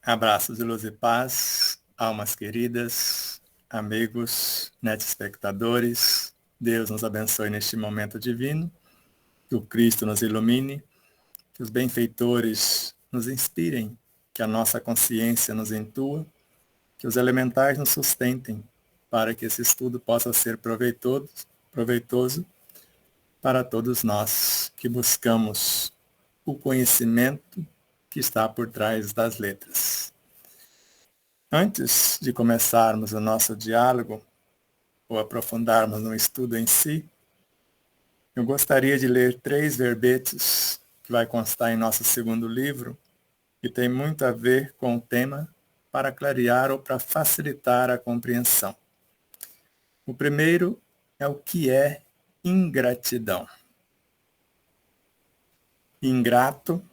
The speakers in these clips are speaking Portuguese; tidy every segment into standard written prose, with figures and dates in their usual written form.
Abraços de luz e paz, almas queridas, amigos, netespectadores. Deus nos abençoe neste momento divino, que o Cristo nos ilumine, que os benfeitores nos inspirem, que a nossa consciência nos intua, que os elementais nos sustentem, para que esse estudo possa ser proveitoso para todos nós que buscamos o conhecimento que está por trás das letras. Antes de começarmos o nosso diálogo, ou aprofundarmos no estudo em si, eu gostaria de ler 3 verbetes que vai constar em nosso segundo livro, que tem muito a ver com o tema para clarear ou para facilitar a compreensão. O primeiro é o que é ingratidão. Ingrato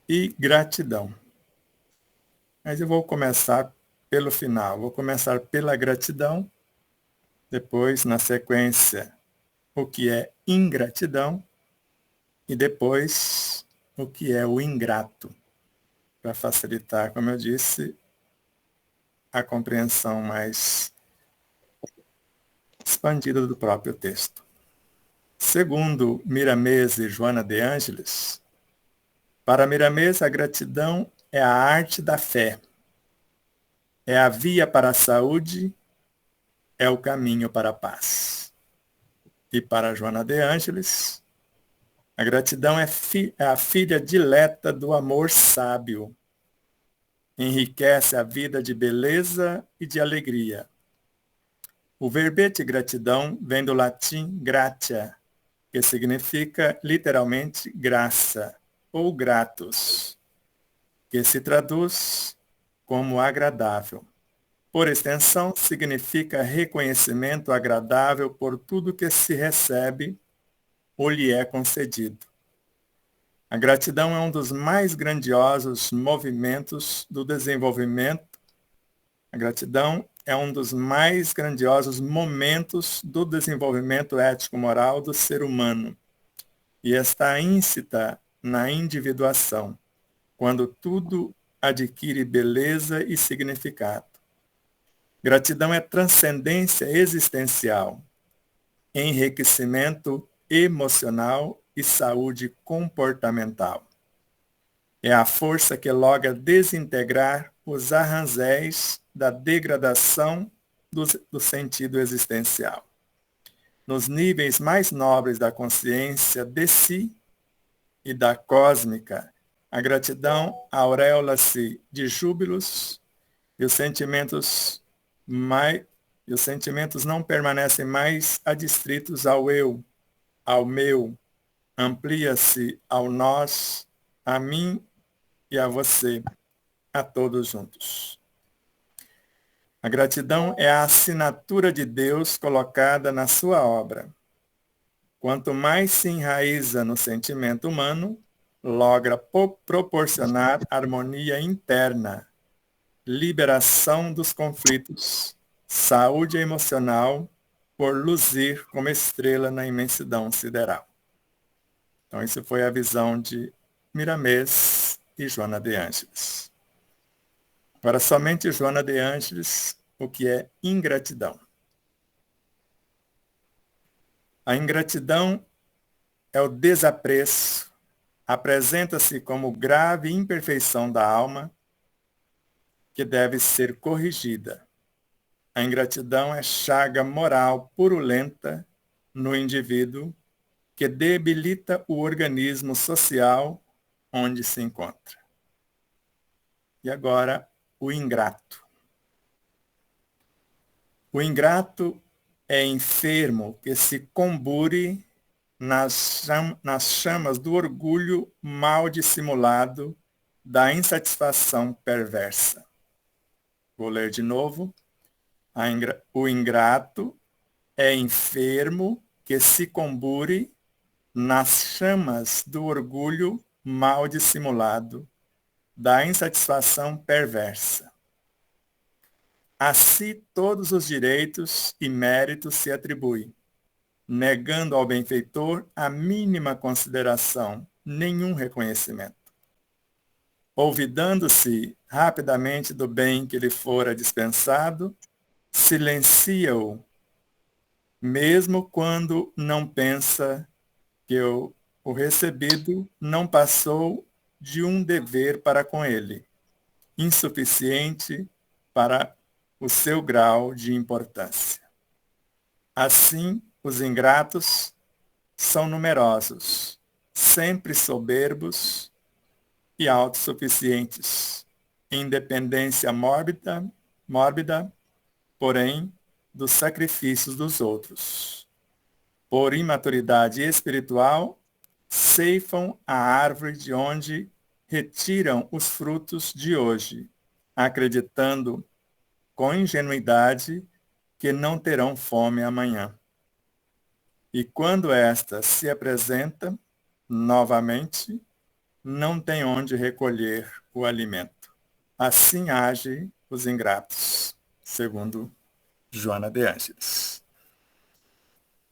e gratidão. Mas eu vou começar pelo final. Vou começar pela gratidão, depois, na sequência, o que é ingratidão e depois o que é o ingrato, para facilitar, como eu disse, a compreensão mais expandida do próprio texto. Segundo Miramês e Joana de Ângeles, para Miramês a gratidão é a arte da fé, é a via para a saúde, é o caminho para a paz. E para Joana de Ângeles, a gratidão é a filha dileta do amor sábio. Enriquece a vida de beleza e de alegria. O verbete gratidão vem do latim gratia, que significa literalmente graça, ou gratus, que se traduz como agradável. Por extensão, significa reconhecimento agradável por tudo que se recebe ou lhe é concedido. A gratidão é um dos mais grandiosos movimentos do desenvolvimento. A gratidão é um dos mais grandiosos momentos do desenvolvimento ético-moral do ser humano e está íncita na individuação, quando tudo adquire beleza e significado. Gratidão é transcendência existencial, enriquecimento emocional e saúde comportamental. É a força que logra desintegrar os arranzéis da degradação do sentido existencial. Nos níveis mais nobres da consciência de si e da cósmica, a gratidão aureola-se de júbilos e os sentimentos não permanecem mais adstritos ao eu, ao meu, amplia-se ao nós, a mim e a você, a todos juntos. A gratidão é a assinatura de Deus colocada na sua obra. Quanto mais se enraiza no sentimento humano, logra proporcionar harmonia interna, liberação dos conflitos, saúde emocional, por luzir como estrela na imensidão sideral. Então, isso foi a visão de Miramês e Joana de Ângeles. Agora, somente Joana de Ângeles, o que é ingratidão. A ingratidão é o desapreço, apresenta-se como grave imperfeição da alma que deve ser corrigida. A ingratidão é chaga moral purulenta no indivíduo que debilita o organismo social onde se encontra. E agora, o ingrato. O ingrato é enfermo que se combure nas chamas do orgulho mal dissimulado, da insatisfação perversa. Vou ler de novo. O ingrato é enfermo que se combure nas chamas do orgulho mal dissimulado, da insatisfação perversa. A si todos os direitos e méritos se atribuem, negando ao benfeitor a mínima consideração, nenhum reconhecimento. olvidando-se rapidamente do bem que lhe fora dispensado, silencia-o, mesmo quando não pensa que o recebido não passou de um dever para com ele, insuficiente para o seu grau de importância. Assim, os ingratos são numerosos, sempre soberbos e autossuficientes, independência mórbida, porém, dos sacrifícios dos outros. Por imaturidade espiritual, ceifam a árvore de onde retiram os frutos de hoje, acreditando com ingenuidade que não terão fome amanhã. E quando esta se apresenta novamente, não tem onde recolher o alimento. Assim agem os ingratos, segundo Joana de Ângeles.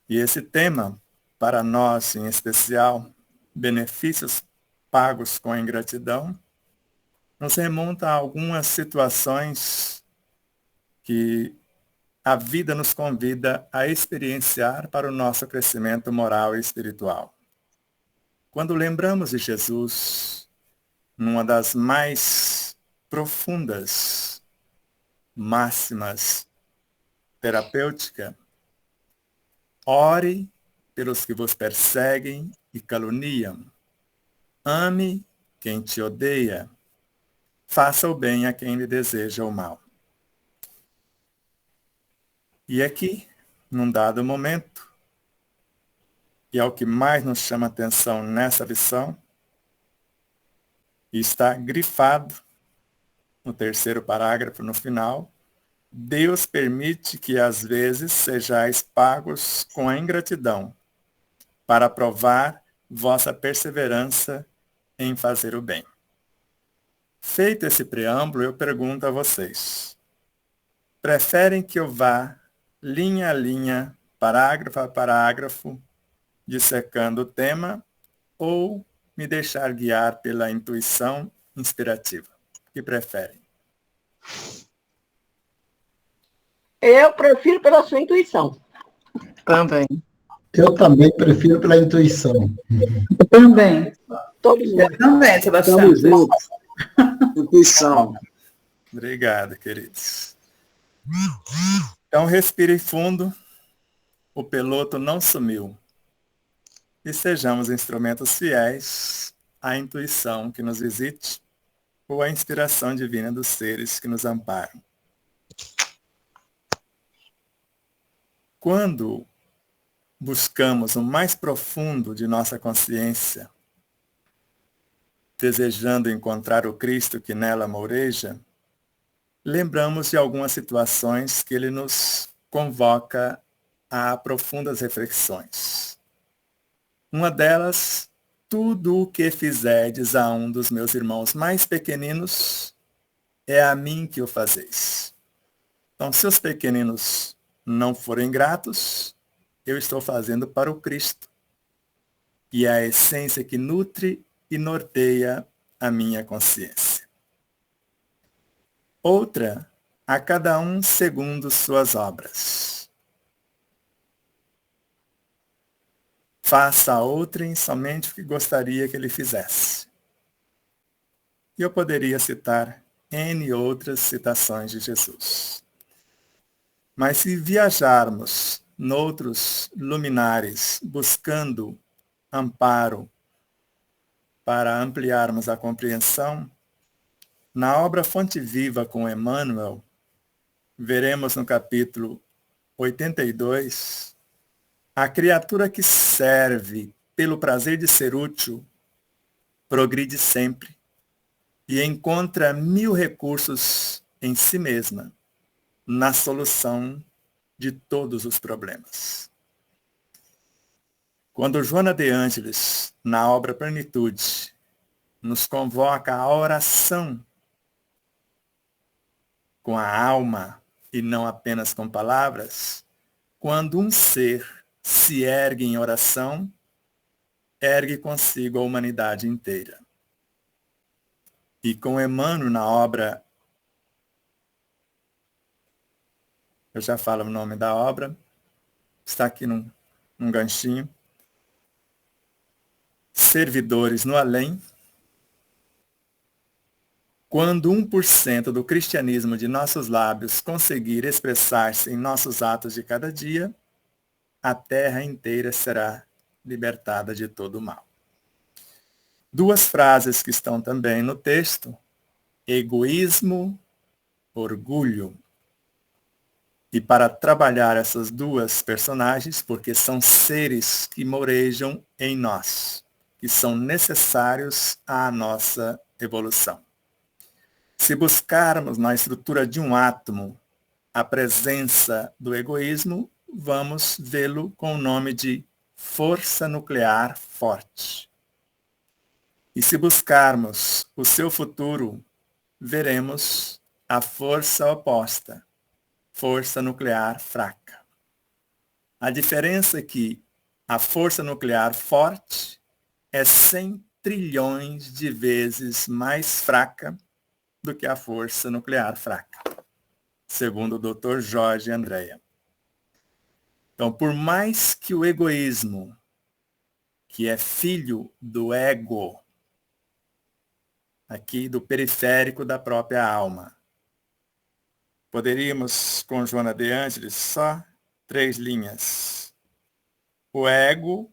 E esse tema, para nós em especial, benefícios pagos com a ingratidão, nos remonta a algumas situações que a vida nos convida a experienciar para o nosso crescimento moral e espiritual. Quando lembramos de Jesus, numa das mais profundas máximas terapêuticas, ore pelos que vos perseguem e caluniam. Ame quem te odeia. Faça o bem a quem lhe deseja o mal. E aqui, num dado momento, e é o que mais nos chama a atenção nessa lição, e está grifado no terceiro parágrafo, no final, Deus permite que às vezes sejais pagos com a ingratidão, para provar vossa perseverança em fazer o bem. Feito esse preâmbulo, eu pergunto a vocês, preferem que eu vá linha a linha, parágrafo a parágrafo, dissecando o tema, ou me deixar guiar pela intuição inspirativa? O que preferem? Eu prefiro pela sua intuição. Também. Eu também prefiro pela intuição. Eu também. Todos nós. Eu também, Sebastião. Estamos juntos. Intuição. Obrigado, queridos. Então, respire fundo. O piloto não sumiu. E sejamos instrumentos fiéis à intuição que nos visite ou à inspiração divina dos seres que nos amparam. Quando buscamos o mais profundo de nossa consciência, desejando encontrar o Cristo que nela moureja, lembramos de algumas situações que ele nos convoca a profundas reflexões. Uma delas, tudo o que fizerdes a um dos meus irmãos mais pequeninos, é a mim que o fazeis. Então, se os pequeninos não forem gratos, eu estou fazendo para o Cristo. E é a essência que nutre e norteia a minha consciência. Outra, a cada um segundo suas obras. Faça a outrem somente o que gostaria que ele fizesse. E eu poderia citar N outras citações de Jesus. Mas se viajarmos noutros luminares, buscando amparo para ampliarmos a compreensão, na obra Fonte Viva com Emmanuel, veremos no capítulo 82, a criatura que serve pelo prazer de ser útil, progride sempre e encontra 1000 recursos em si mesma, na solução de todos os problemas. Quando Joana de Ângeles, na obra Plenitude, nos convoca à oração com a alma e não apenas com palavras, quando um ser se ergue em oração, ergue consigo a humanidade inteira. E com Emmanuel na obra, eu já falo o nome da obra, está aqui num ganchinho, Servidores no Além. Quando 1% do cristianismo de nossos lábios conseguir expressar-se em nossos atos de cada dia, a terra inteira será libertada de todo o mal. Duas frases que estão também no texto: egoísmo, orgulho. E para trabalhar essas duas personagens, porque são seres que morejam em nós, que são necessários à nossa evolução. Se buscarmos na estrutura de um átomo a presença do egoísmo, vamos vê-lo com o nome de força nuclear forte. E se buscarmos o seu futuro, veremos a força oposta, força nuclear fraca. A diferença é que a força nuclear forte é 100 trilhões de vezes mais fraca do que a força nuclear fraca, segundo o Dr. Jorge Andréa. Então, por mais que o egoísmo, que é filho do ego, aqui do periférico da própria alma, poderíamos, com Joana de Ângeles, só 3 linhas. O ego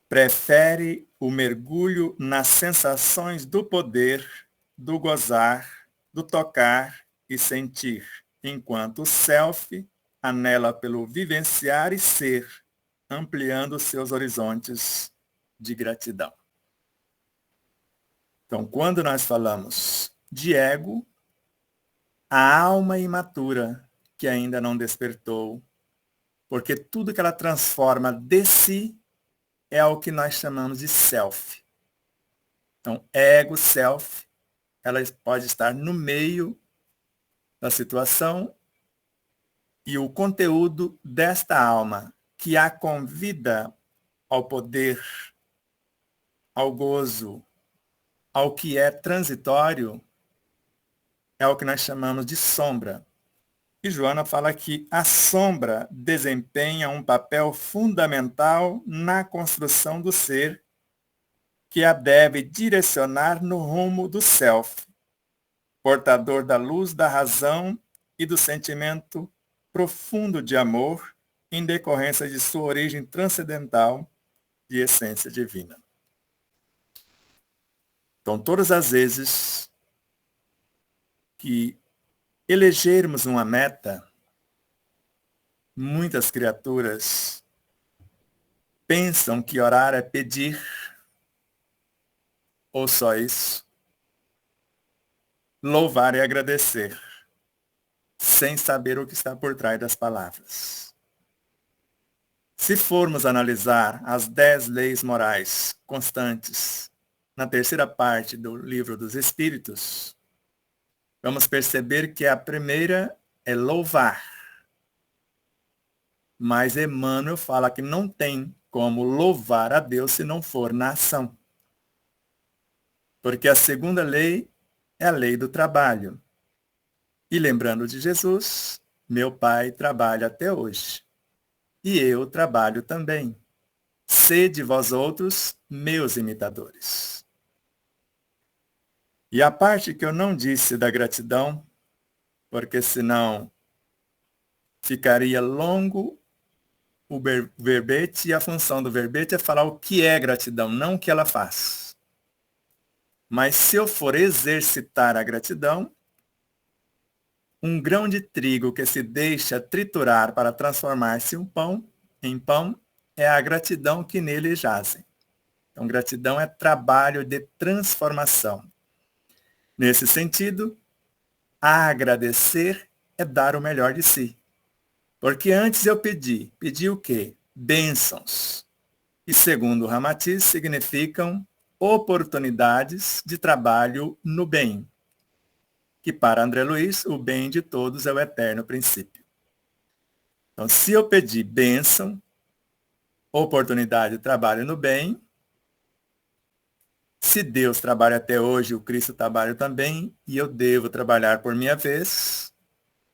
prefere o mergulho nas sensações do poder, do gozar, do tocar e sentir, enquanto o self anela pelo vivenciar e ser, ampliando seus horizontes de gratidão. Então, quando nós falamos de ego, a alma imatura que ainda não despertou, porque tudo que ela transforma de si é o que nós chamamos de self. Então, ego, self, ela pode estar no meio da situação e o conteúdo desta alma que a convida ao poder, ao gozo, ao que é transitório, é o que nós chamamos de sombra. E Joana fala que a sombra desempenha um papel fundamental na construção do ser, que a deve direcionar no rumo do self, portador da luz da razão e do sentimento profundo de amor, em decorrência de sua origem transcendental de essência divina. Então, todas as vezes que elegermos uma meta, muitas criaturas pensam que orar é pedir, ou só isso, louvar e agradecer, sem saber o que está por trás das palavras. Se formos analisar as 10 leis morais constantes na terceira parte do Livro dos Espíritos, vamos perceber que a primeira é louvar. Mas Emmanuel fala que não tem como louvar a Deus se não for na ação. Porque a segunda lei é a lei do trabalho. E lembrando de Jesus, meu Pai trabalha até hoje. E eu trabalho também. Sede vós outros meus imitadores. E a parte que eu não disse da gratidão, porque senão ficaria longo o verbete, e a função do verbete é falar o que é gratidão, não o que ela faz. Mas se eu for exercitar a gratidão, um grão de trigo que se deixa triturar para transformar-se em pão é a gratidão que nele jazem. Então, gratidão é trabalho de transformação. Nesse sentido, agradecer é dar o melhor de si. Porque antes eu pedi o quê? Bênçãos. E segundo o Ramatiz, significam oportunidades de trabalho no bem. Que para André Luiz, o bem de todos é o eterno princípio. Então, se eu pedir bênção, oportunidade de trabalho no bem, Se Deus trabalha até hoje, o Cristo trabalha também, e eu devo trabalhar por minha vez.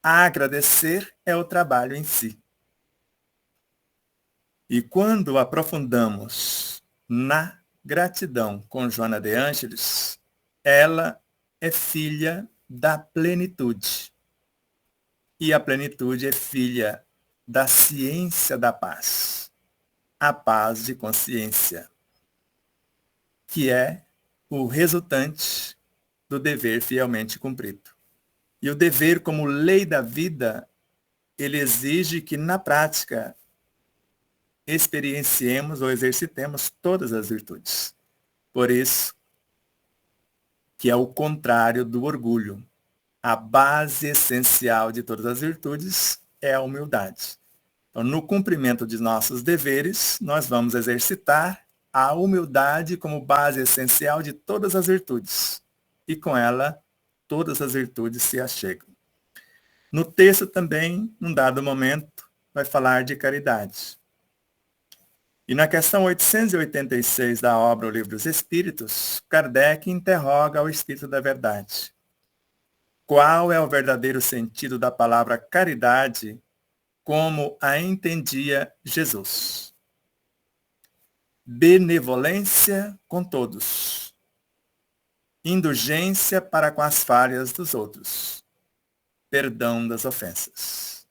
Agradecer é o trabalho em si. E quando aprofundamos na gratidão com Joana de Ângeles, ela é filha da plenitude. E a plenitude é filha da ciência da paz. A paz de consciência, que é o resultante do dever fielmente cumprido. E o dever, como lei da vida, ele exige que, na prática, experienciemos ou exercitemos todas as virtudes. Por isso, que é o contrário do orgulho. A base essencial de todas as virtudes é a humildade. Então, no cumprimento de nossos deveres, nós vamos exercitar a humildade como base essencial de todas as virtudes. E com ela, todas as virtudes se achegam. No texto também, num dado momento, vai falar de caridade. E na questão 886 da obra O Livro dos Espíritos, Kardec interroga o Espírito da Verdade. Qual é o verdadeiro sentido da palavra caridade como a entendia Jesus? Benevolência com todos. Indulgência para com as falhas dos outros. Perdão das ofensas.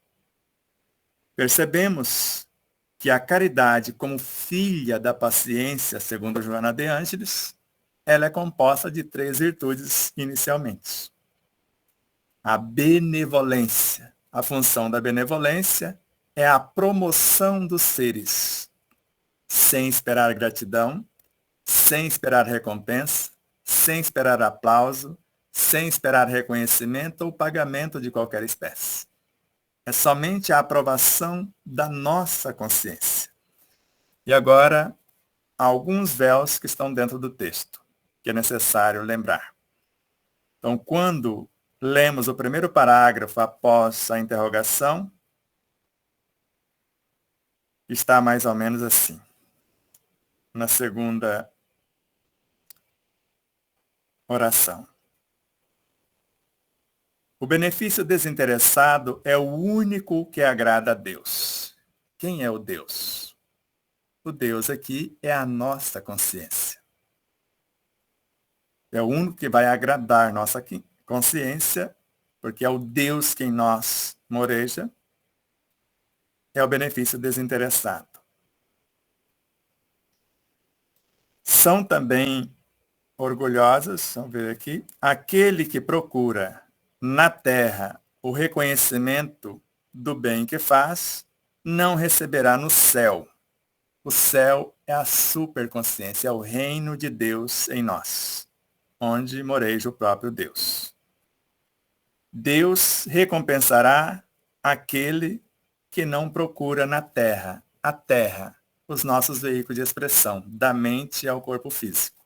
Percebemos que a caridade, como filha da paciência, segundo Joana de Ângeles, ela é composta de 3 virtudes inicialmente. A benevolência. A função da benevolência é a promoção dos seres, sem esperar gratidão, sem esperar recompensa, sem esperar aplauso, sem esperar reconhecimento ou pagamento de qualquer espécie. É somente a aprovação da nossa consciência. E agora, alguns véus que estão dentro do texto, que é necessário lembrar. Então, quando lemos o primeiro parágrafo após a interrogação, está mais ou menos assim. Na segunda oração. O benefício desinteressado é o único que agrada a Deus. Quem é o Deus? O Deus aqui é a nossa consciência. É o único que vai agradar nossa consciência, porque é o Deus que em nós moreja. É o benefício desinteressado. São também orgulhosas, vamos ver aqui, aquele que procura na terra o reconhecimento do bem que faz, não receberá no céu. O céu é a superconsciência, é o reino de Deus em nós, onde moreja o próprio Deus. Deus recompensará aquele que não procura na terra, a terra, os nossos veículos de expressão, da mente ao corpo físico.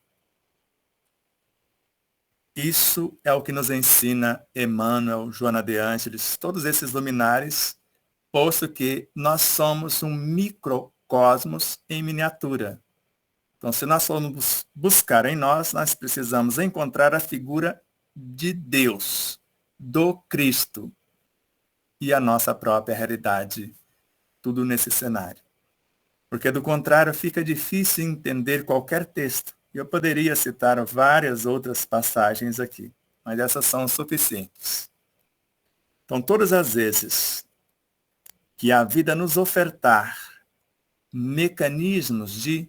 Isso é o que nos ensina Emmanuel, Joana de Ângeles, todos esses luminares, posto que nós somos um microcosmos em miniatura. Então, se nós formos buscar em nós, nós precisamos encontrar a figura de Deus, do Cristo, e a nossa própria realidade, tudo nesse cenário. Porque, do contrário, fica difícil entender qualquer texto. Eu poderia citar várias outras passagens aqui, mas essas são suficientes. Então, todas as vezes que a vida nos ofertar mecanismos de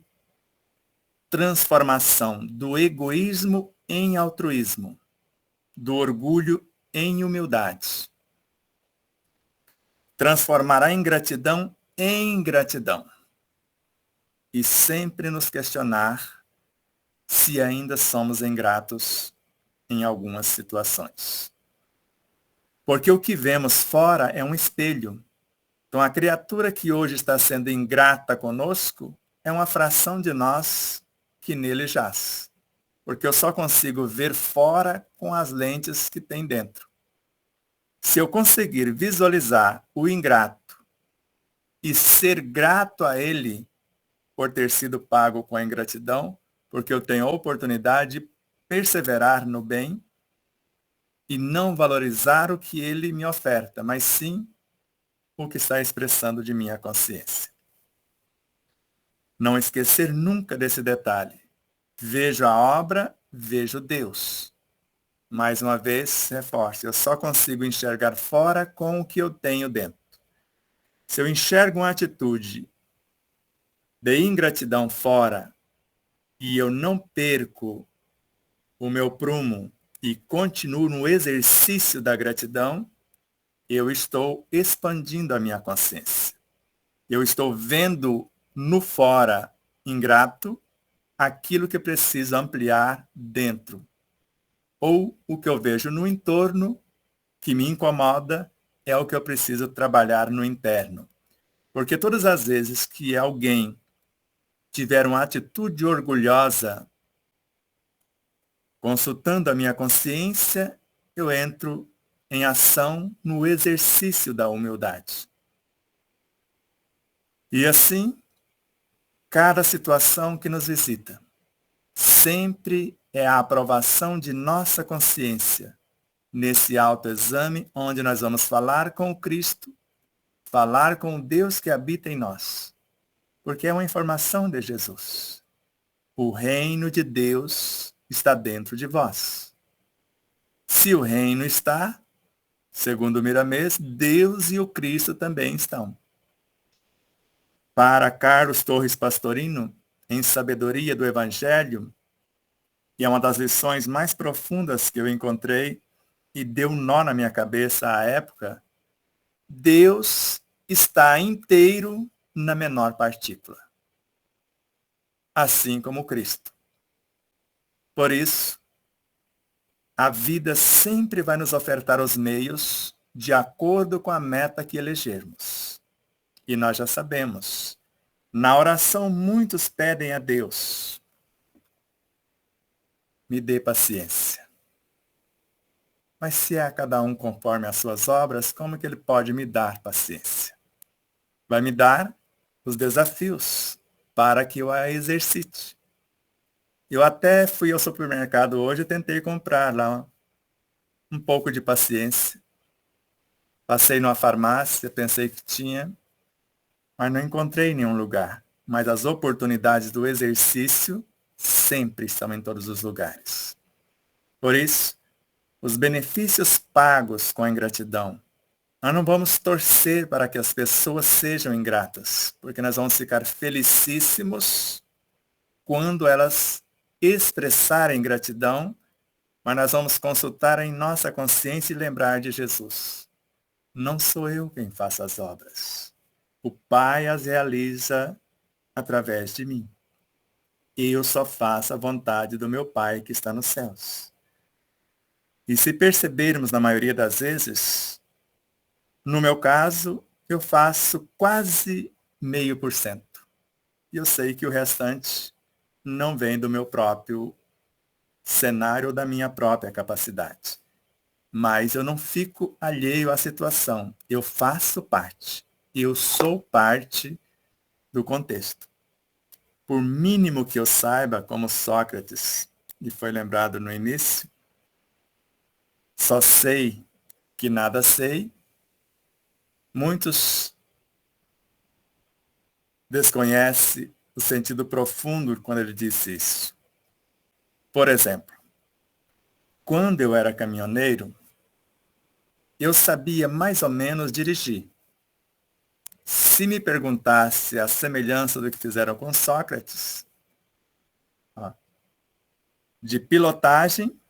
transformação do egoísmo em altruísmo, do orgulho em humildade, transformar a ingratidão em gratidão, e sempre nos questionar se ainda somos ingratos em algumas situações. Porque o que vemos fora é um espelho. Então, a criatura que hoje está sendo ingrata conosco é uma fração de nós que nele jaz. Porque eu só consigo ver fora com as lentes que tem dentro. Se eu conseguir visualizar o ingrato e ser grato a ele por ter sido pago com a ingratidão, porque eu tenho a oportunidade de perseverar no bem e não valorizar o que ele me oferta, mas sim o que está expressando de minha consciência. Não esquecer nunca desse detalhe. Vejo a obra, vejo Deus. Mais uma vez, reforço, eu só consigo enxergar fora com o que eu tenho dentro. Se eu enxergo uma atitude de ingratidão fora e eu não perco o meu prumo e continuo no exercício da gratidão, eu estou expandindo a minha consciência. Eu estou vendo no fora ingrato aquilo que preciso ampliar dentro. Ou o que eu vejo no entorno que me incomoda é o que eu preciso trabalhar no interno. Porque todas as vezes que alguém tiver uma atitude orgulhosa, consultando a minha consciência, eu entro em ação no exercício da humildade. E assim, cada situação que nos visita sempre é a aprovação de nossa consciência nesse autoexame onde nós vamos falar com o Cristo, falar com o Deus que habita em nós. Porque é uma informação de Jesus. O reino de Deus está dentro de vós. Se o reino está, segundo Miramês, Deus e o Cristo também estão. Para Carlos Torres Pastorino, em Sabedoria do Evangelho, e é uma das lições mais profundas que eu encontrei e deu um nó na minha cabeça à época, Deus está inteiro na menor partícula, assim como Cristo. Por isso, a vida sempre vai nos ofertar os meios de acordo com a meta que elegermos. E nós já sabemos, na oração muitos pedem a Deus, me dê paciência. Mas se é a cada um conforme as suas obras, como que ele pode me dar paciência? Vai me dar os desafios para que eu a exercite. Eu até fui ao supermercado hoje e tentei comprar lá um pouco de paciência. Passei numa farmácia, pensei que tinha, mas não encontrei em nenhum lugar. Mas as oportunidades do exercício sempre estão em todos os lugares. Por isso, os benefícios pagos com a ingratidão, nós não vamos torcer para que as pessoas sejam ingratas, porque nós vamos ficar felicíssimos quando elas expressarem gratidão, mas nós vamos consultar em nossa consciência e lembrar de Jesus. Não sou eu quem faço as obras. O Pai as realiza através de mim. Eu só faço a vontade do meu Pai que está nos céus. E se percebermos na maioria das vezes, no meu caso, eu faço quase 0,5%. E eu sei que o restante não vem do meu próprio cenário ou da minha própria capacidade. Mas eu não fico alheio à situação. Eu faço parte. Eu sou parte do contexto. Por mínimo que eu saiba, como Sócrates, e foi lembrado no início, só sei que nada sei. Muitos desconhecem o sentido profundo quando ele disse isso. Por exemplo, quando eu era caminhoneiro, eu sabia mais ou menos dirigir. Se me perguntasse a semelhança do que fizeram com Sócrates, de pilotagem,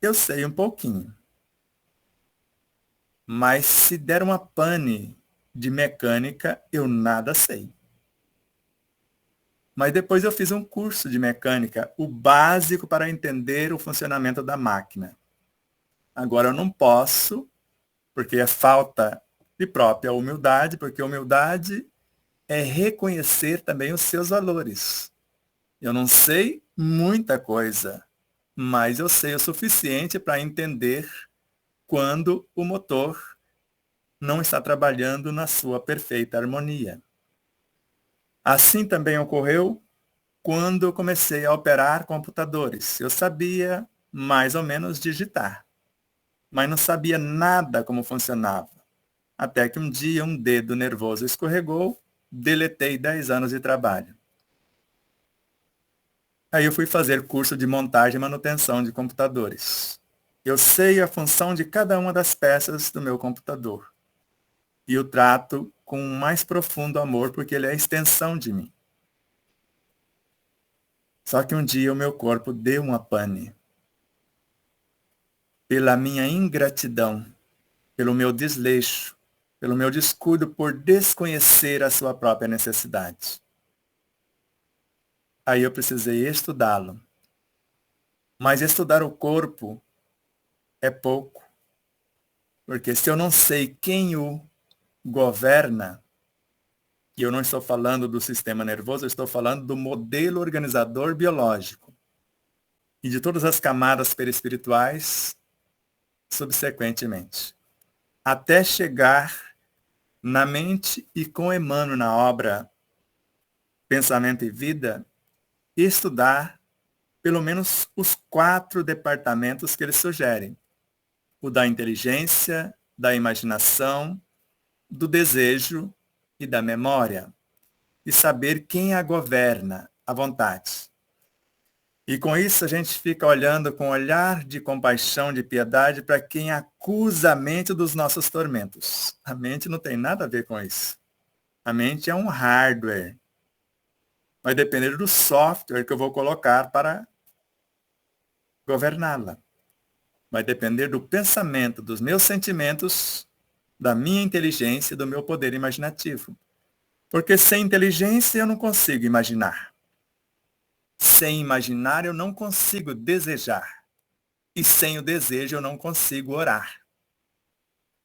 eu sei um pouquinho. Mas se der uma pane de mecânica, eu nada sei. Mas depois eu fiz um curso de mecânica, o básico para entender o funcionamento da máquina. Agora eu não posso, porque é falta de própria humildade, porque humildade é reconhecer também os seus valores. Eu não sei muita coisa, mas eu sei o suficiente para entender quando o motor não está trabalhando na sua perfeita harmonia. Assim também ocorreu quando eu comecei a operar computadores. Eu sabia mais ou menos digitar, mas não sabia nada como funcionava. Até que um dia um dedo nervoso escorregou, deletei 10 anos de trabalho. Aí eu fui fazer curso de montagem e manutenção de computadores. Eu sei a função de cada uma das peças do meu computador. E o trato com o mais profundo amor, porque ele é a extensão de mim. Só que um dia o meu corpo deu uma pane. Pela minha ingratidão, pelo meu desleixo, pelo meu descuido por desconhecer a sua própria necessidade. Aí eu precisei estudá-lo. Mas estudar o corpo é pouco. Porque se eu não sei quem o governa, e eu não estou falando do sistema nervoso, eu estou falando do modelo organizador biológico e de todas as camadas perispirituais subsequentemente, até chegar na mente e com Emmanuel na obra Pensamento e Vida, estudar pelo menos os 4 departamentos que eles sugerem: o da inteligência, da imaginação, do desejo e da memória, e saber quem a governa, a vontade. E com isso a gente fica olhando com olhar de compaixão, de piedade para quem acusa a mente dos nossos tormentos. A mente não tem nada a ver com isso. A mente é um hardware. Vai depender do software que eu vou colocar para governá-la. Vai depender do pensamento, dos meus sentimentos, da minha inteligência e do meu poder imaginativo. Porque sem inteligência eu não consigo imaginar. Sem imaginar eu não consigo desejar. E sem o desejo eu não consigo orar.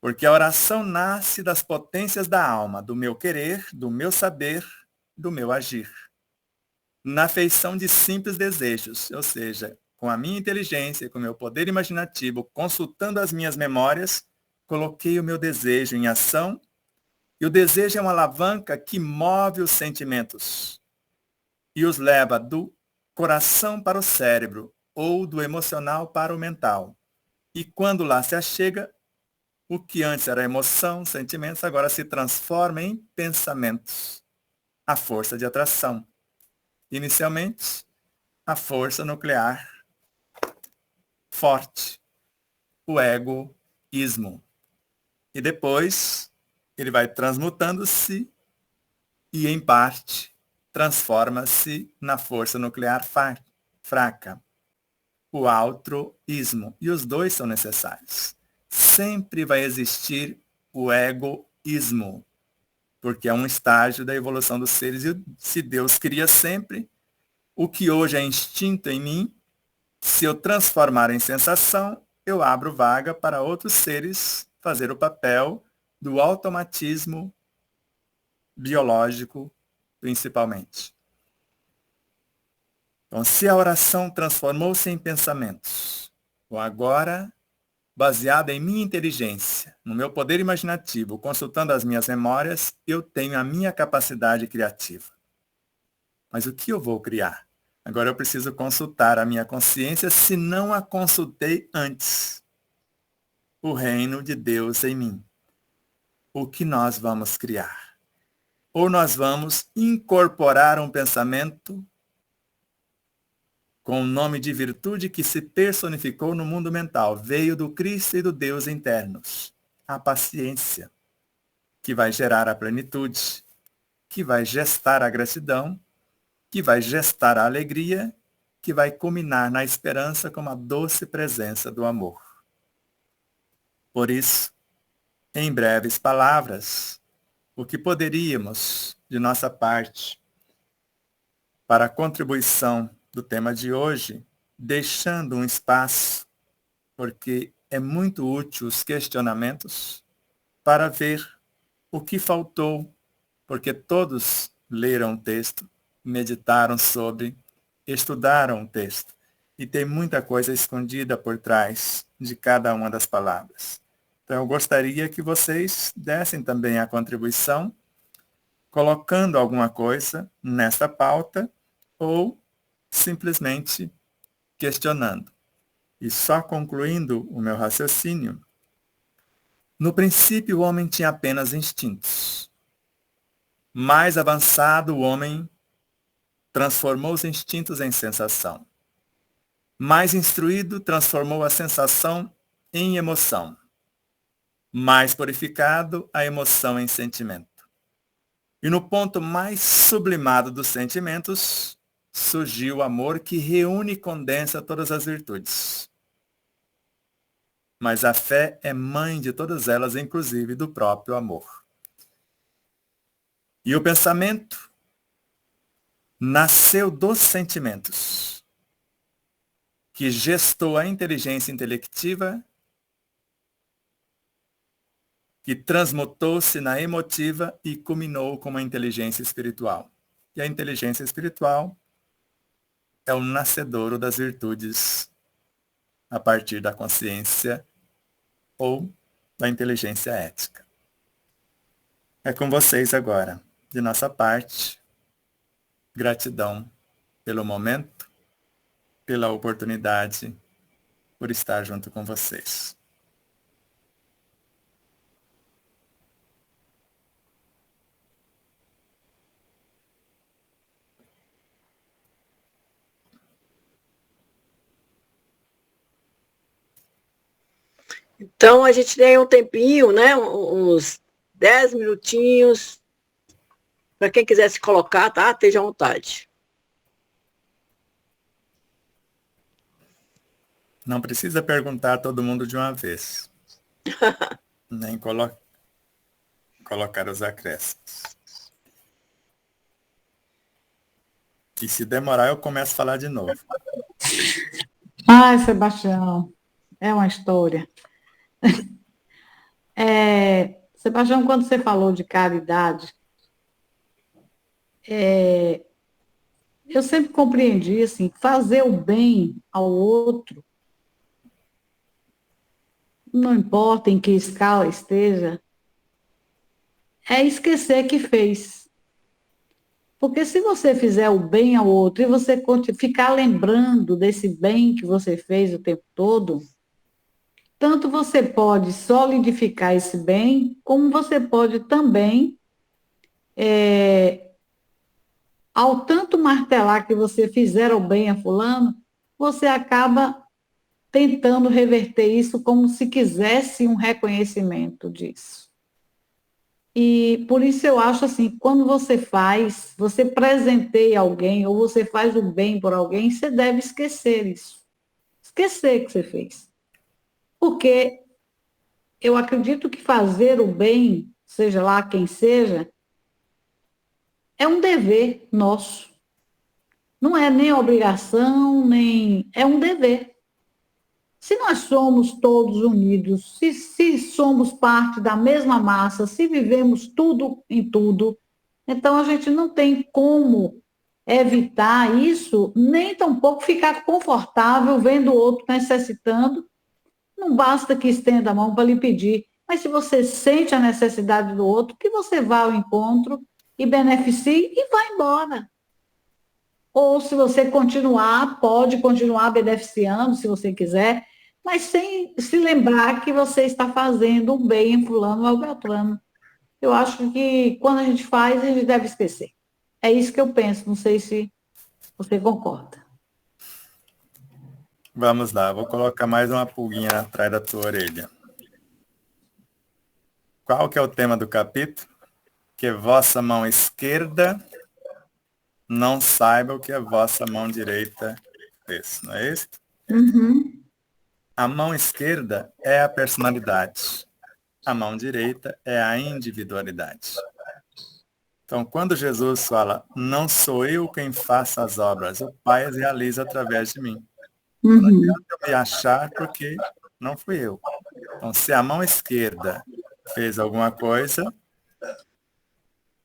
Porque a oração nasce das potências da alma, do meu querer, do meu saber, do meu agir. Na feição de simples desejos, ou seja, com a minha inteligência e com o meu poder imaginativo, consultando as minhas memórias, coloquei o meu desejo em ação, e o desejo é uma alavanca que move os sentimentos e os leva do coração para o cérebro, ou do emocional para o mental. E quando lá se achega, o que antes era emoção, sentimentos, agora se transforma em pensamentos. A força de atração. Inicialmente, a força nuclear forte, o egoísmo. E depois, ele vai transmutando-se e, em parte, transforma-se na força nuclear fraca, o altruísmo. E os dois são necessários. Sempre vai existir o egoísmo, porque é um estágio da evolução dos seres. E se Deus cria sempre, o que hoje é instinto em mim, se eu transformar em sensação, eu abro vaga para outros seres fazer o papel do automatismo biológico, principalmente. Então, se a oração transformou-se em pensamentos, ou agora, baseada em minha inteligência, no meu poder imaginativo, consultando as minhas memórias, eu tenho a minha capacidade criativa. Mas o que eu vou criar? Agora eu preciso consultar a minha consciência se não a consultei antes. O reino de Deus em mim. O que nós vamos criar? Ou nós vamos incorporar um pensamento com o nome de virtude que se personificou no mundo mental, veio do Cristo e do Deus internos. A paciência, que vai gerar a plenitude, que vai gestar a gratidão, que vai gestar a alegria, que vai culminar na esperança como a doce presença do amor. Por isso, em breves palavras, o que poderíamos, de nossa parte, para a contribuição do tema de hoje, deixando um espaço, porque é muito útil os questionamentos, para ver o que faltou, porque todos leram o texto, meditaram sobre, estudaram o texto, e tem muita coisa escondida por trás de cada uma das palavras. Então, eu gostaria que vocês dessem também a contribuição, colocando alguma coisa nessa pauta, ou simplesmente questionando. E só concluindo o meu raciocínio, no princípio o homem tinha apenas instintos. Mais avançado, o homem transformou os instintos em sensação. Mais instruído, transformou a sensação em emoção. Mais purificado, a emoção em sentimento. E no ponto mais sublimado dos sentimentos, surgiu o amor que reúne e condensa todas as virtudes. Mas a fé é mãe de todas elas, inclusive do próprio amor. E o pensamento nasceu dos sentimentos, que gestou a inteligência intelectiva, que transmutou-se na emotiva e culminou com uma inteligência espiritual. E a inteligência espiritual é o nascedouro das virtudes a partir da consciência ou da inteligência ética. É com vocês agora. De nossa parte, gratidão pelo momento, pela oportunidade, por estar junto com vocês. Então, a gente tem um tempinho, né? Uns 10 minutinhos. Para quem quiser se colocar, tá? Esteja à vontade. Não precisa perguntar a todo mundo de uma vez. Nem colocar os acréscimos. E se demorar, eu começo a falar de novo. Ai, Sebastião, é uma história. Sebastião, quando você falou de caridade, eu sempre compreendi, assim, fazer o bem ao outro, não importa em que escala esteja, é esquecer que fez. Porque se você fizer o bem ao outro e você ficar lembrando desse bem que você fez o tempo todo, tanto você pode solidificar esse bem, como você pode também, ao tanto martelar que você fizer o bem a fulano, você acaba tentando reverter isso como se quisesse um reconhecimento disso. E por isso eu acho assim, quando você presenteia alguém, ou você faz o bem por alguém, você deve esquecer isso. Esquecer que você fez. Porque eu acredito que fazer o bem, seja lá quem seja, é um dever nosso. Não é nem obrigação, nem... é um dever. Se nós somos todos unidos, se somos parte da mesma massa, se vivemos tudo em tudo, então a gente não tem como evitar isso, nem tampouco ficar confortável vendo o outro necessitando. Não basta que estenda a mão para lhe pedir, mas se você sente a necessidade do outro, que você vá ao encontro e beneficie e vá embora. Ou se você pode continuar beneficiando, se você quiser, mas sem se lembrar que você está fazendo um bem em fulano ou beltrano. Eu acho que quando a gente faz, a gente deve esquecer. É isso que eu penso, não sei se você concorda. Vamos lá, vou colocar mais uma pulguinha atrás da tua orelha. Qual que é o tema do capítulo? Que vossa mão esquerda não saiba o que a vossa mão direita fez, não é isso? Uhum. A mão esquerda é a personalidade. A mão direita é a individualidade. Então, quando Jesus fala, não sou eu quem faço as obras, o Pai as realiza através de mim. Não adianta eu me achar porque não fui eu. Então, se a mão esquerda fez alguma coisa,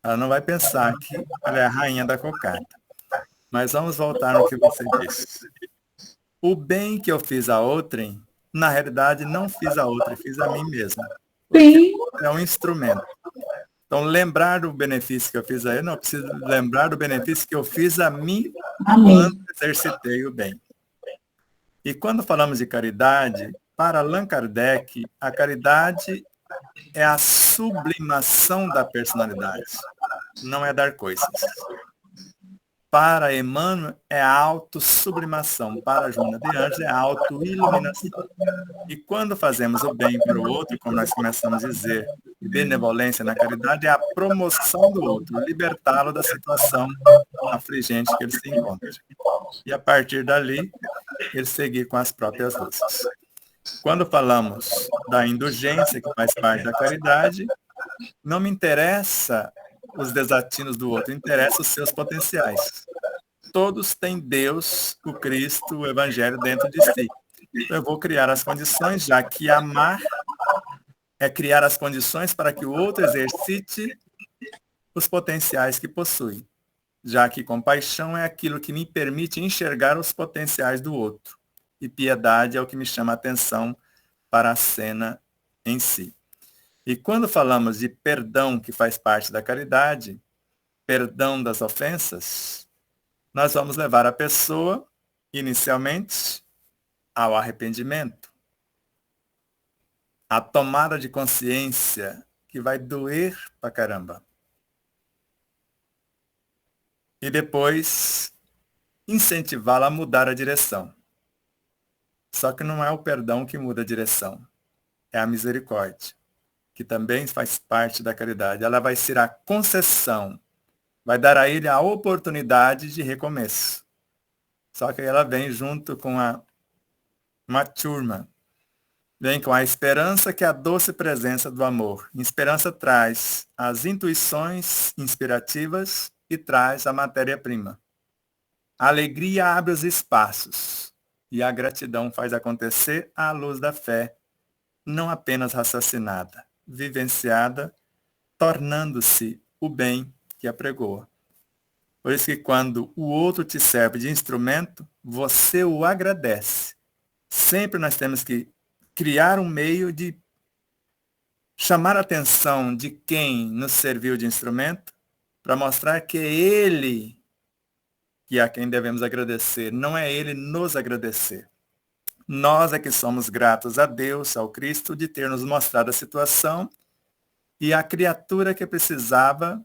ela não vai pensar que ela é a rainha da cocada. Mas vamos voltar no que você disse. O bem que eu fiz a outrem, na realidade, não fiz a outra, fiz a mim mesmo. Sim. É um instrumento. Então, lembrar do benefício que eu fiz a ele, não, eu preciso lembrar do benefício que eu fiz a mim Amém. quando exercitei o bem. E quando falamos de caridade, para Allan Kardec, a caridade é a sublimação da personalidade, não é dar coisas. Para Emmanuel, é a autossublimação. Para Joana de Ângeles, é a autoiluminação. E quando fazemos o bem para o outro, como nós começamos a dizer, benevolência na caridade é a promoção do outro, libertá-lo da situação afligente que ele se encontra. E a partir dali, ele seguir com as próprias luzes. Quando falamos da indulgência, que faz parte da caridade, não me interessa os desatinos do outro, interessa os seus potenciais. Todos têm Deus, o Cristo, o Evangelho dentro de si. Então, eu vou criar as condições, já que amar é criar as condições para que o outro exercite os potenciais que possui, já que compaixão é aquilo que me permite enxergar os potenciais do outro, e piedade é o que me chama a atenção para a cena em si. E quando falamos de perdão, que faz parte da caridade, perdão das ofensas, nós vamos levar a pessoa, inicialmente, ao arrependimento, a tomada de consciência que vai doer pra caramba. E depois incentivá-la a mudar a direção. Só que não é o perdão que muda a direção, é a misericórdia, que também faz parte da caridade. Ela vai ser a concessão, vai dar a ele a oportunidade de recomeço. Só que ela vem junto com uma turma. Vem com a esperança, que é a doce presença do amor. Esperança traz as intuições inspirativas e traz a matéria-prima. A alegria abre os espaços e a gratidão faz acontecer à luz da fé, não apenas raciocinada, vivenciada, tornando-se o bem que apregoa. Por isso que quando o outro te serve de instrumento, você o agradece. Sempre nós temos que criar um meio de chamar a atenção de quem nos serviu de instrumento para mostrar que é ele que é a quem devemos agradecer, não é ele nos agradecer. Nós é que somos gratos a Deus, ao Cristo, de ter nos mostrado a situação e a criatura que precisava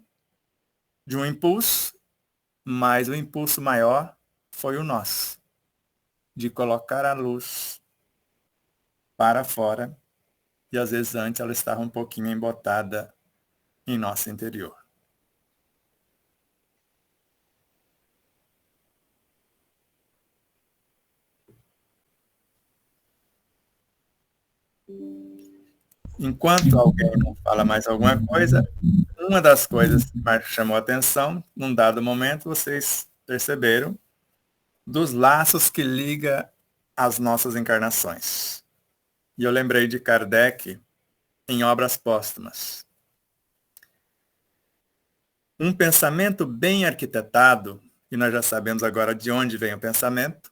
de um impulso, mas o impulso maior foi o nosso, de colocar a luz para fora, e às vezes antes ela estava um pouquinho embotada em nosso interior. Enquanto alguém não fala mais alguma coisa, uma das coisas que mais chamou a atenção, num dado momento, vocês perceberam, dos laços que liga as nossas encarnações. E eu lembrei de Kardec em Obras Póstumas. Um pensamento bem arquitetado, e nós já sabemos agora de onde vem o pensamento,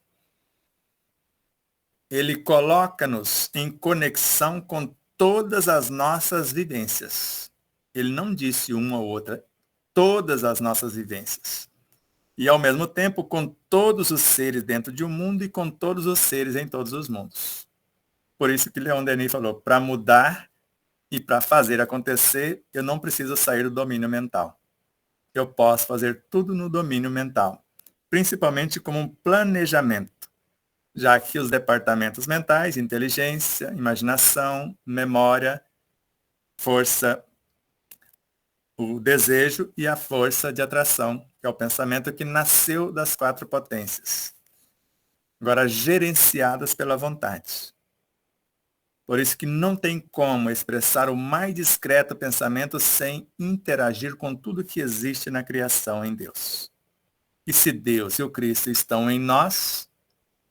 ele coloca-nos em conexão com todas as nossas vivências. Ele não disse uma ou outra, todas as nossas vivências. E, ao mesmo tempo, com todos os seres dentro de um mundo e com todos os seres em todos os mundos. Por isso que Leon Denis falou, para mudar e para fazer acontecer, eu não preciso sair do domínio mental. Eu posso fazer tudo no domínio mental, principalmente como um planejamento, já que os departamentos mentais, inteligência, imaginação, memória, força, o desejo e a força de atração, que é o pensamento que nasceu das 4 potências, agora gerenciadas pela vontade. Por isso que não tem como expressar o mais discreto pensamento sem interagir com tudo que existe na criação em Deus. E se Deus e o Cristo estão em nós,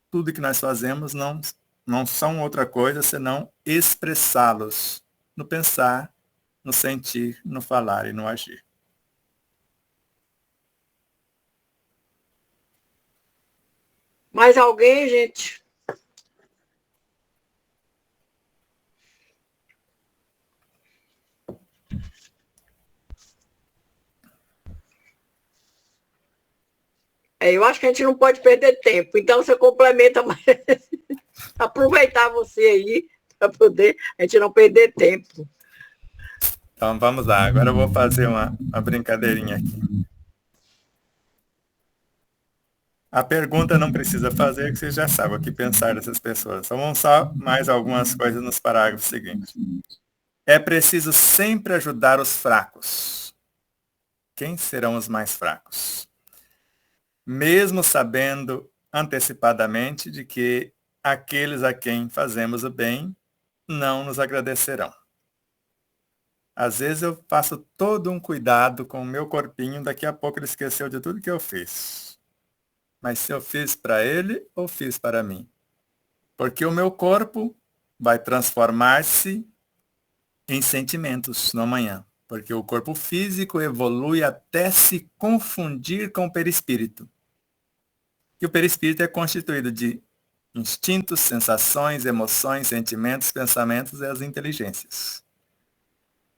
tudo que nós fazemos não são outra coisa senão expressá-los no pensar, no sentir, no falar e no agir. Mais alguém, gente? Eu acho que a gente não pode perder tempo. Então, você complementa mais. Aproveitar você aí, para poder a gente não perder tempo. Então vamos lá, agora eu vou fazer uma brincadeirinha aqui. A pergunta não precisa fazer, que você já sabe o que pensar dessas pessoas. Então vamos só mais algumas coisas nos parágrafos seguintes. É preciso sempre ajudar os fracos. Quem serão os mais fracos? Mesmo sabendo antecipadamente de que aqueles a quem fazemos o bem não nos agradecerão. Às vezes eu faço todo um cuidado com o meu corpinho, daqui a pouco ele esqueceu de tudo que eu fiz. Mas se eu fiz para ele ou fiz para mim? Porque o meu corpo vai transformar-se em sentimentos no amanhã. Porque o corpo físico evolui até se confundir com o perispírito. E o perispírito é constituído de instintos, sensações, emoções, sentimentos, pensamentos e as inteligências.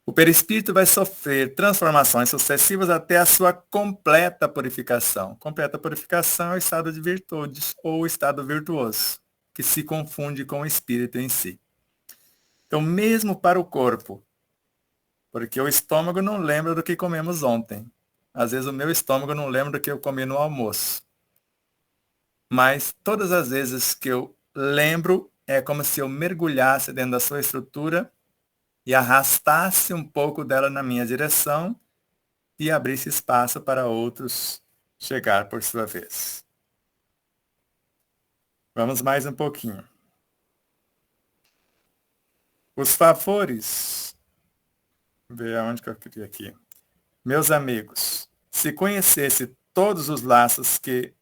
O perispírito vai sofrer transformações sucessivas até a sua completa purificação. Completa purificação é o estado de virtudes ou o estado virtuoso, que se confunde com o espírito em si. Então, mesmo para o corpo, porque o estômago não lembra do que comemos ontem. Às vezes o meu estômago não lembra do que eu comi no almoço. Mas todas as vezes que eu lembro, é como se eu mergulhasse dentro da sua estrutura e arrastasse um pouco dela na minha direção e abrisse espaço para outros chegar por sua vez. Vamos mais um pouquinho. Os favores, ver aonde que eu queria aqui. Meus amigos, se conhecesse todos os laços que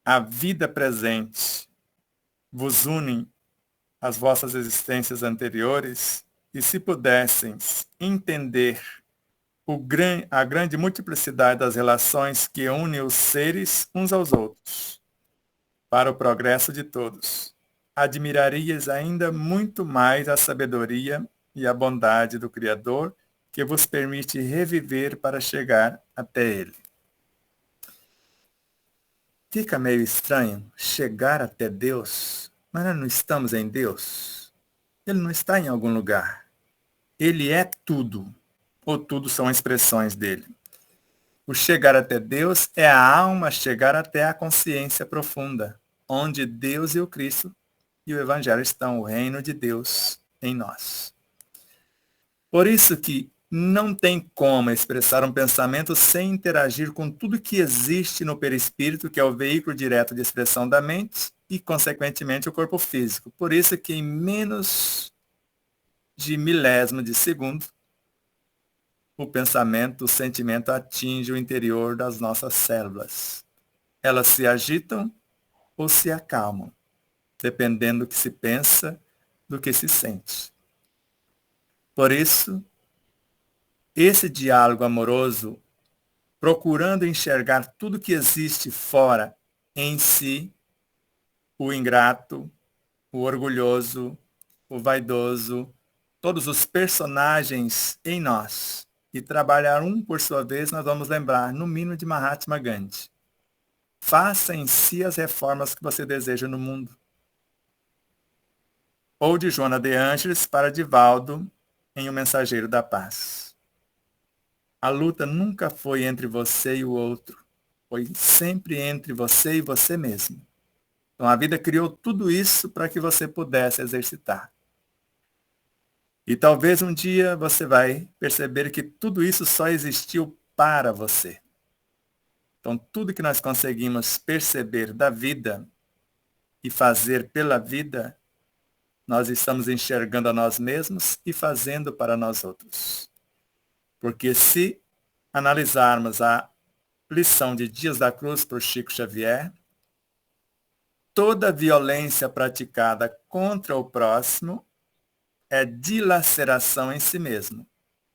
a vida presente vos unem às vossas existências anteriores, e se pudessem entender a grande multiplicidade das relações que unem os seres uns aos outros, para o progresso de todos, admirarias ainda muito mais a sabedoria e a bondade do Criador, que vos permite reviver para chegar até Ele. Fica meio estranho chegar até Deus, mas nós não estamos em Deus. Ele não está em algum lugar. Ele é tudo, ou tudo são expressões dele. O chegar até Deus é a alma chegar até a consciência profunda, onde Deus e o Cristo e o Evangelho estão, o reino de Deus em nós. Por isso que não tem como expressar um pensamento sem interagir com tudo que existe no perispírito, que é o veículo direto de expressão da mente, e, consequentemente, o corpo físico. Por isso que em menos de milésimo de segundo, o pensamento, o sentimento atinge o interior das nossas células. Elas se agitam ou se acalmam, dependendo do que se pensa, do que se sente. Por isso, esse diálogo amoroso, procurando enxergar tudo que existe fora em si, o ingrato, o orgulhoso, o vaidoso, todos os personagens em nós, e trabalhar um por sua vez, nós vamos lembrar, no mínimo, de Mahatma Gandhi. Faça em si as reformas que você deseja no mundo. Ou de Joana de Ângeles para Divaldo, em O Mensageiro da Paz. A luta nunca foi entre você e o outro, foi sempre entre você e você mesmo. Então a vida criou tudo isso para que você pudesse exercitar. E talvez um dia você vai perceber que tudo isso só existiu para você. Então tudo que nós conseguimos perceber da vida e fazer pela vida, nós estamos enxergando a nós mesmos e fazendo para nós outros. Porque se analisarmos a lição de Dias da Cruz por Chico Xavier, toda violência praticada contra o próximo é dilaceração em si mesmo.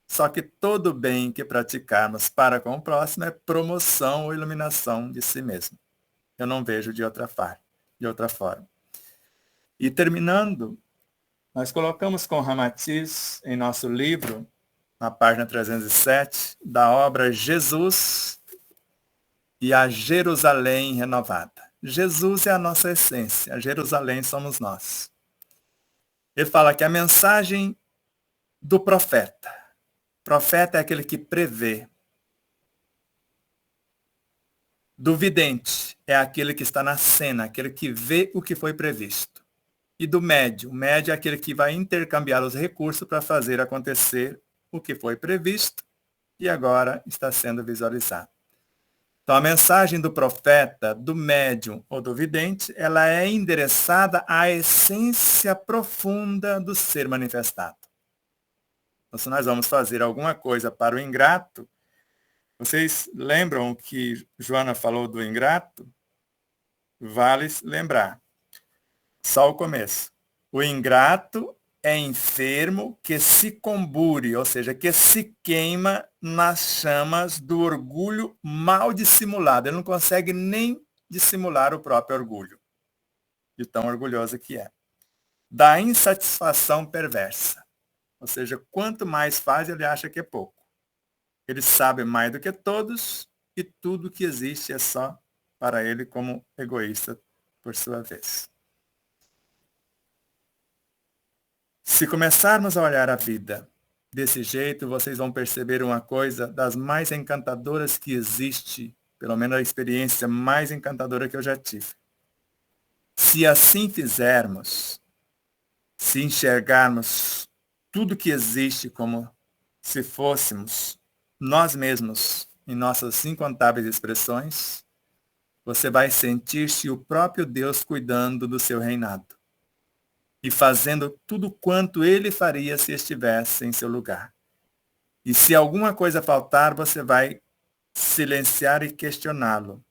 Só que todo bem que praticarmos para com o próximo é promoção ou iluminação de si mesmo. Eu não vejo de outra forma. E terminando, nós colocamos com Ramatiz em nosso livro, na página 307, da obra Jesus, e a Jerusalém renovada. Jesus é a nossa essência, a Jerusalém somos nós. Ele fala que a mensagem do profeta. Profeta é aquele que prevê. Do vidente é aquele que está na cena, aquele que vê o que foi previsto. E do médio. O médio é aquele que vai intercambiar os recursos para fazer acontecer o que foi previsto e agora está sendo visualizado. Então, a mensagem do profeta, do médium ou do vidente, ela é endereçada à essência profunda do ser manifestado. Então, se nós vamos fazer alguma coisa para o ingrato, vocês lembram que Joana falou do ingrato? Vale lembrar. Só o começo. O ingrato é enfermo que se combure, ou seja, que se queima nas chamas do orgulho mal dissimulado. Ele não consegue nem dissimular o próprio orgulho, de tão orgulhoso que é. Da insatisfação perversa. Ou seja, quanto mais faz, ele acha que é pouco. Ele sabe mais do que todos e tudo que existe é só para ele como egoísta, por sua vez. Se começarmos a olhar a vida desse jeito, vocês vão perceber uma coisa das mais encantadoras que existe, pelo menos a experiência mais encantadora que eu já tive. Se assim fizermos, se enxergarmos tudo que existe como se fôssemos nós mesmos em nossas incontáveis expressões, você vai sentir-se o próprio Deus cuidando do seu reinado e fazendo tudo quanto ele faria se estivesse em seu lugar. E se alguma coisa faltar, você vai silenciar e questioná-lo.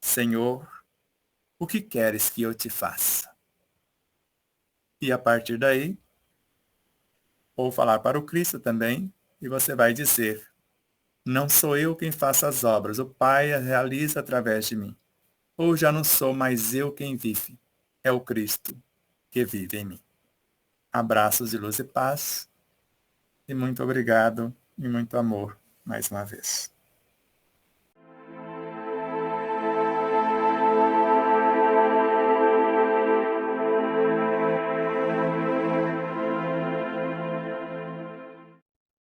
Senhor, o que queres que eu te faça? E a partir daí, ou falar para o Cristo também, e você vai dizer, não sou eu quem faço as obras, o Pai as realiza através de mim. Ou já não sou mais eu quem vive, é o Cristo que vive em mim. Abraços de luz e paz, e muito obrigado e muito amor mais uma vez.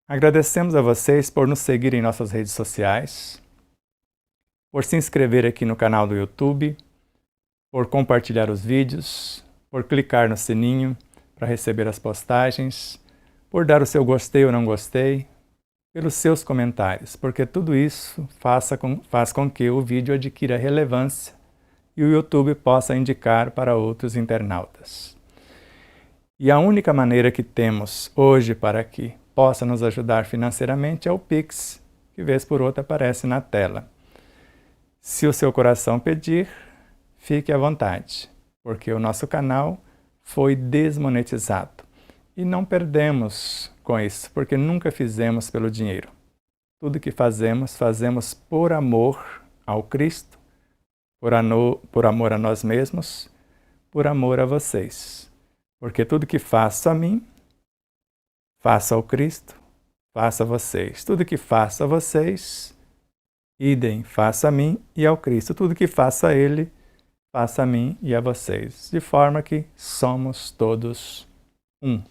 Agradecemos a vocês por nos seguir em nossas redes sociais, por se inscrever aqui no canal do YouTube, por compartilhar os vídeos, por clicar no sininho para receber as postagens, por dar o seu gostei ou não gostei, pelos seus comentários, porque tudo isso faz com que o vídeo adquira relevância e o YouTube possa indicar para outros internautas. E a única maneira que temos hoje para que possa nos ajudar financeiramente é o Pix, que vez por outra aparece na tela. Se o seu coração pedir, fique à vontade, porque o nosso canal foi desmonetizado. E não perdemos com isso, porque nunca fizemos pelo dinheiro. Tudo que fazemos, fazemos por amor ao Cristo, por amor a nós mesmos, por amor a vocês. Porque tudo que faço a mim, faço ao Cristo, faço a vocês. Tudo que faço a vocês, idem, faço a mim e ao Cristo. Tudo que faço a Ele, faço a mim e a vocês. De forma que somos todos um.